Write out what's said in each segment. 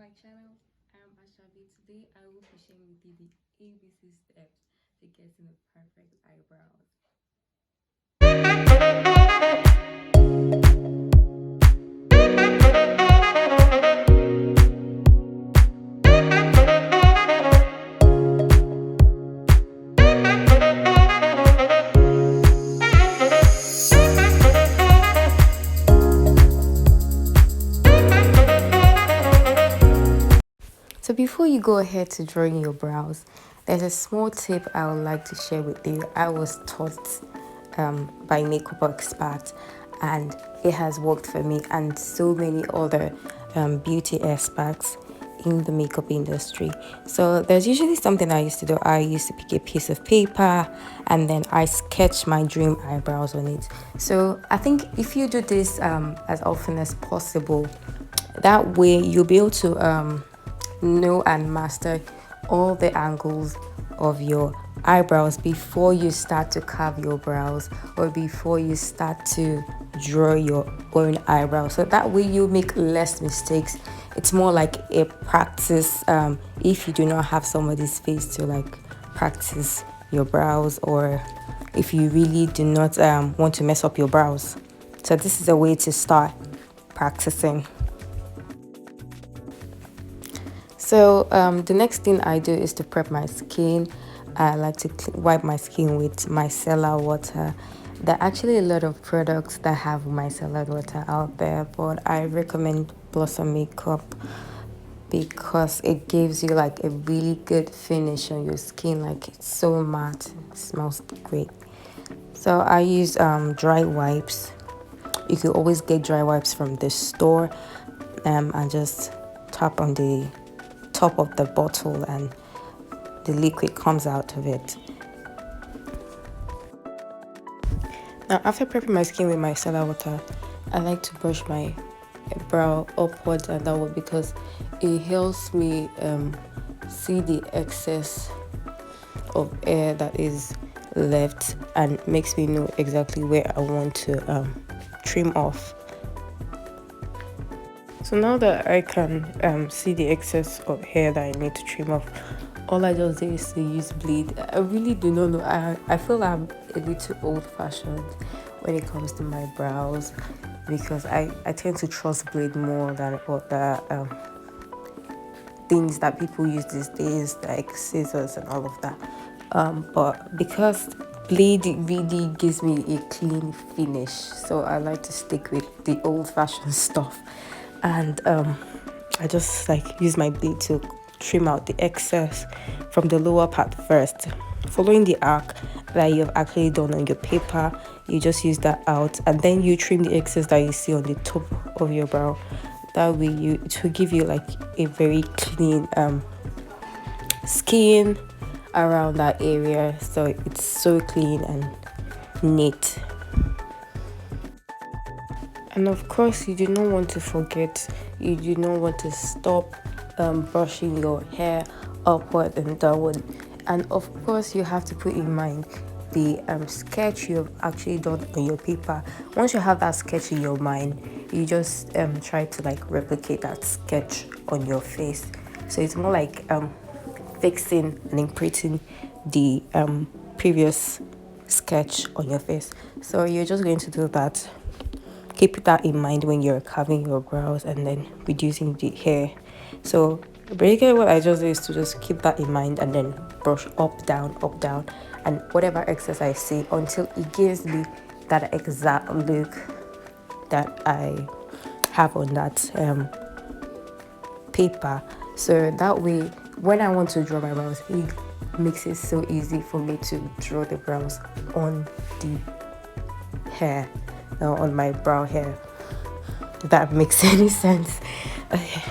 my channel. I am Ashabi. Today I will be sharing with you the ABC steps to getting the perfect eyebrows. So before you go ahead to drawing your brows, there's a small tip I would like to share with you. I was taught by makeup expert, and it has worked for me and so many other beauty experts in the makeup industry. So there's usually something I used to do. I used to pick a piece of paper and then I sketch my dream eyebrows on it. So I think if you do this as often as possible, that way you'll be able to know and master all the angles of your eyebrows before you start to carve your brows or before you start to draw your own eyebrows, so that way you make less mistakes. It's more like a practice if you do not have somebody's face to like practice your brows, or if you really do not want to mess up your brows. So this is a way to start practicing. So the next thing I do is to prep my skin. I like to wipe my skin with micellar water. There are actually a lot of products that have micellar water out there, but I recommend Blossom Makeup because it gives you like a really good finish on your skin. Like, it's so matte, it smells great. So I use dry wipes. You can always get dry wipes from the store, and just tap on the top of the bottle and the liquid comes out of it. Now, after prepping my skin with micellar water, I like to brush my brow upwards and downward because it helps me see the excess of air that is left and makes me know exactly where I want to trim off. So now that I can see the excess of hair that I need to trim off, all I just do is to use blade. I really do not know. I feel I'm a little old-fashioned when it comes to my brows because I tend to trust blade more than other things that people use these days, like scissors and all of that. But because blade really gives me a clean finish, so I like to stick with the old-fashioned stuff. And I just like use my blade to trim out the excess from the lower part first, following the arc that you've actually done on your paper. You just use that out and then you trim the excess that you see on the top of your brow. That way it will give you like a very clean skin around that area, so it's so clean and neat. And of course, you do not want to forget, you do not want to stop brushing your hair upward and downward. And of course, you have to put in mind the sketch you have actually done on your paper. Once you have that sketch in your mind, you just try to like replicate that sketch on your face. So it's more like fixing and imprinting the previous sketch on your face. So you're just going to do that. Keep that in mind when you're carving your brows and then reducing the hair. So basically what I just do is to just keep that in mind and then brush up down, and whatever excess I see until it gives me that exact look that I have on that paper. So that way when I want to draw my brows, it makes it so easy for me to draw the brows on the hair, on my brow hair, if that makes any sense. Okay.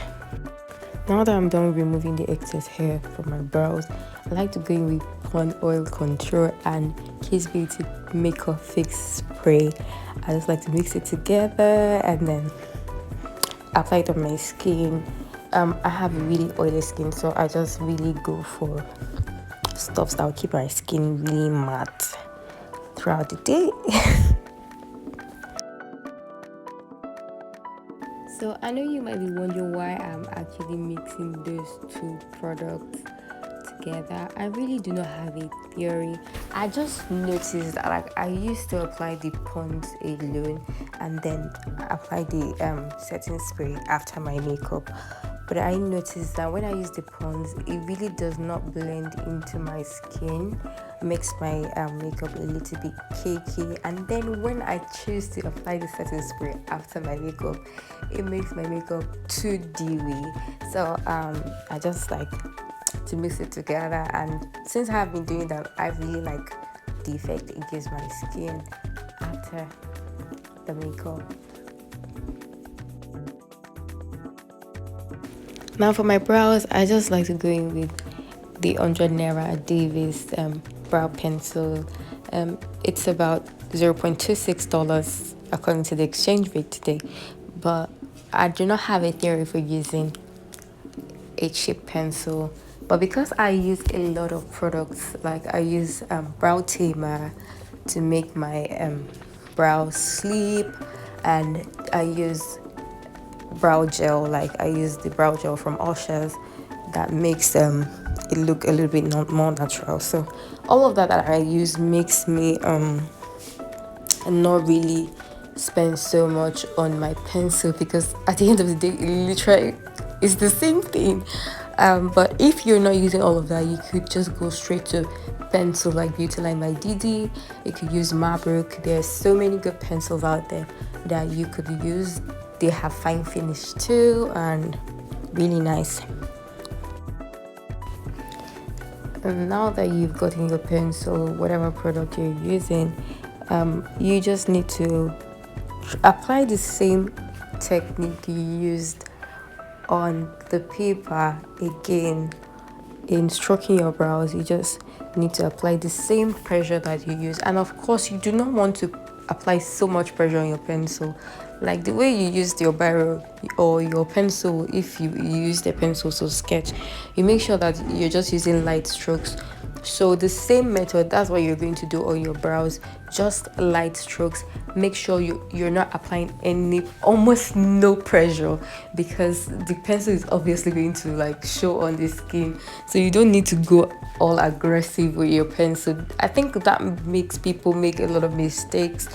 Now that I'm done removing the excess hair from my brows, I like to go in with Pond Oil Control and Kiss Beauty Makeup Fix Spray. I just like to mix it together and then apply it on my skin. I have a really oily skin, so I just really go for stuff that will keep my skin really matte throughout the day. So I know you might be wondering why I'm actually mixing those two products together. I really do not have a theory. I just noticed that like I used to apply the Pond's alone and then apply the setting spray after my makeup. But I noticed that when I use the Pond's, it really does not blend into my skin, makes my makeup a little bit cakey. And then when I choose to apply the setting spray after my makeup, it makes my makeup too dewy. So I just like to mix it together, and since I've been doing that, I really like the effect it gives my skin after the makeup. Now for my brows, I just like to go in with the 100 Naira Davis brow pencil. It's about $0.26 according to the exchange rate today, but I do not have a theory for using a cheap pencil. But because I use a lot of products, like I use brow tamer to make my brows sleep, and I use brow gel, like I use the brow gel from Ushers that makes it look a little bit more natural. So all of that I use makes me not really spend so much on my pencil, because at the end of the day it literally is the same thing. But if you're not using all of that, you could just go straight to pencil like Beautyline by Didi. You could use Marbrook. There's so many good pencils out there that you could use. They have fine finish too and really nice. And now that you've gotten your pencil, whatever product you're using, you just need to apply the same technique you used on the paper again. In stroking your brows, you just need to apply the same pressure that you use, and of course you do not want to apply so much pressure on your pencil, like the way you used your biro or your pencil. If you use the pencil to sketch, you make sure that you're just using light strokes. So the same method, that's what you're going to do on your brows, just light strokes. Make sure you're not applying any, almost no pressure, because the pencil is obviously going to like show on the skin. So you don't need to go all aggressive with your pencil. I think that makes people make a lot of mistakes.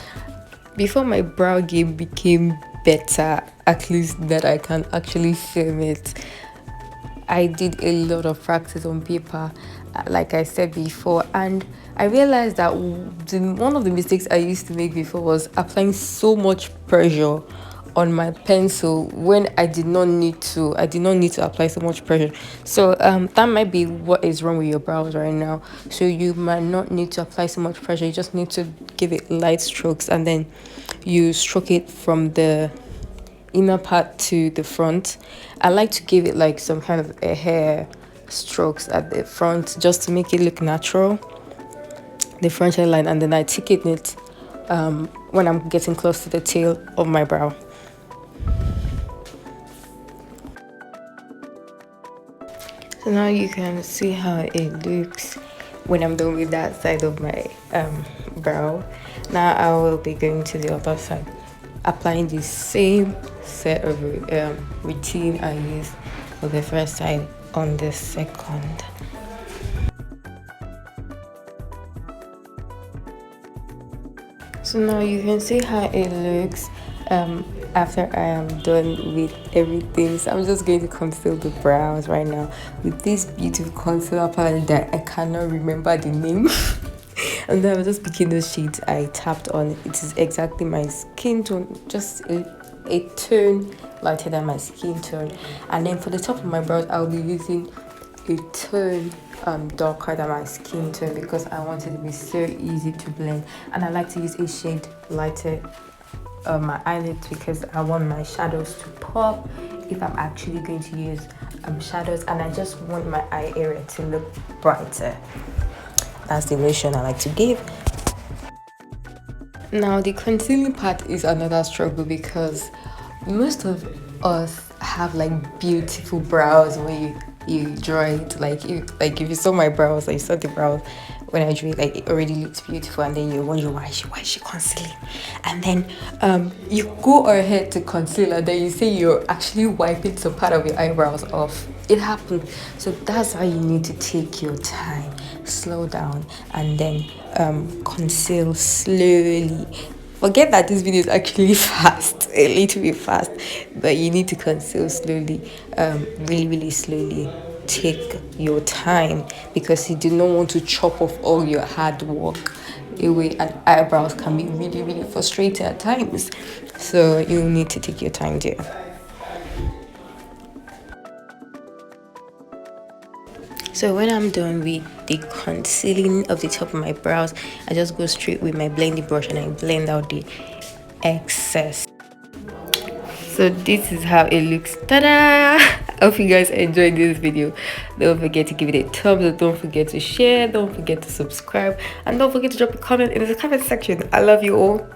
Before my brow game became better, at least that I can actually film it, I did a lot of practice on paper, like I said before, and I realized that one of the mistakes I used to make before was applying so much pressure on my pencil when I did not need to. I did not need to apply so much pressure. So that might be what is wrong with your brows right now. So you might not need to apply so much pressure. You just need to give it light strokes, and then you stroke it from the inner part to the front. I like to give it like some kind of a hair strokes at the front just to make it look natural, the front hairline, and then I thicken it when I'm getting close to the tail of my brow. So now you can see how it looks when I'm done with that side of my brow. Now I will be going to the other side, applying the same set of routine I used for the first side on the second. So now you can see how it looks after I am done with everything. So I'm just going to conceal the brows right now with this beautiful concealer palette that I cannot remember the name. And then I'm just picking the shades I tapped on. It is exactly my skin tone, just a tone lighter than my skin tone. And then for the top of my brows, I'll be using a tone darker than my skin tone, because I want it to be so easy to blend. And I like to use a shade lighter on my eyelids, because I want my shadows to pop if I'm actually going to use shadows, and I just want my eye area to look brighter. That's the illusion I like to give. Now the concealing part is another struggle, because most of us have like beautiful brows when you draw it. Like if you saw my brows, like you saw the brows when I drew it, like it already looks beautiful, and then you wonder why she concealing, and then you go ahead to conceal, and then you say you're actually wiping some part of your eyebrows off. It happened. So that's how you need to take your time, slow down, and then conceal slowly. Forget that this video is actually fast, a little bit fast, but you need to conceal slowly, really, really slowly. Take your time because you do not want to chop off all your hard work away, and eyebrows can be really, really frustrating at times. So you need to take your time, dear. So when I'm done with the concealing of the top of my brows, I just go straight with my blending brush and I blend out the excess. So this is how it looks. Ta-da! I hope you guys enjoyed this video. Don't forget to give it a thumbs up. Don't forget to share. Don't forget to subscribe. And don't forget to drop a comment in the comment section. I love you all.